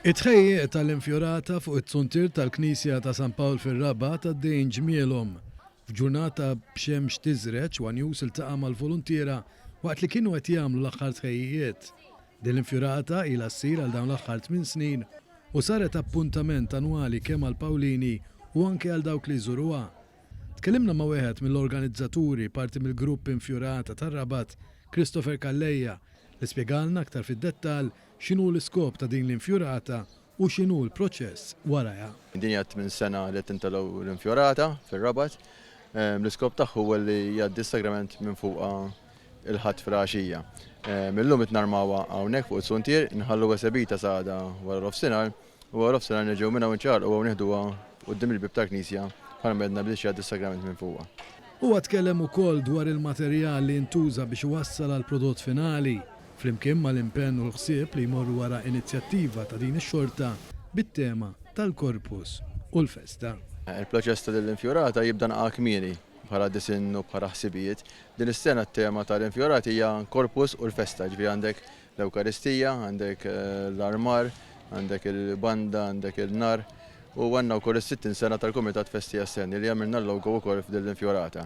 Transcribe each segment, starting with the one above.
It-tħejjiq tal-infjorata fuq it-suntir tal-Knisja ta' San Pawl fir-Rabat għaddejjin ġmielhom. F'ġurnata b'xemx tiżreġ Wanjus iltaqa' mal-voluntiera waqt li kienu qed jagħmlu l-aħħar tħejjijiet. Din l-infjorata ilha ssir għal dawn l-aħħar 8 snin u saret appuntament annwali kemm għal Pawlini u anke għal dawk li jżuruha. Tkellimna ma' wieħed mill-organizzaturi parti mill-grupp Infjorata tar-Rabat, Christopher Kalleja, li spjegalna aktar fid-dettall x'inhu l-iskop ta' din l-infjorata u x'inhu l-proċess warajha. Din hija 8 sena li tintalgħu l-infjorata fir-Rabat. L-iskop tagħha huwa li jgħaddi s-sagrament minn fuqha il-ħadd fil-għaxija. Millum itnarmawha hawnhekk fuq is-suntier, inħallu sebita sada wara l-ofsinhar u wara l-ofsinhar niġew minnha nċarqu u nieħduha quddiem il-bib tal-Knisja bħalma medna biex jgħaddi s-sagrament minn fuqha. Huwa tkellem ukoll dwar il-materjal li ntuża biex iwassal għal prodott finali, flimkien mal-impenn u l-ħsieb li jmorru wara inizjattiva ta' din ix-xorta bit-tema tal-Korpus u l-festa. Il-proċess ta' l-infjorata jibda naqa' kmieni bħala disin u bħala ħsibijiet. Din is-sena t-tema tal-infjorati hija Korpus u l-festa, ġifieri għandek l-Ewkaristija, għandek l-armar, għandek il-banda, għandek il-nar u għandna wkoll is-60 sena tal-Kumitat Festi Assenni li għamilna l-logo wkoll f'din l-infjorata.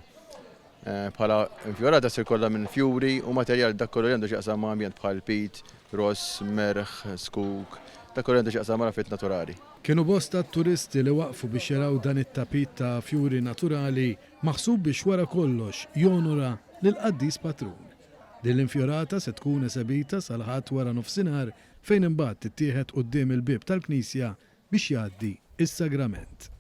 Bħala infjorata se jkollha minn fjuri u materjal dak kollu li għandu x'jaqsam ma' ambjent bħal pit, ross, merħ, skuk, dak kollu għandu x'jaqsam ma' fit naturali. Kienu bosta turisti li waqfu biex jaraw dan it-tapit ta' fjuri naturali maħsub biex wara kollox jonura lil-qaddis patrun. Din l-infjorata se tkun esebita sal-ħadd wara nofsinhar fejn imbagħad tittieħed quddiem il-bib tal-Knisja biex jgħaddi is-sagrament.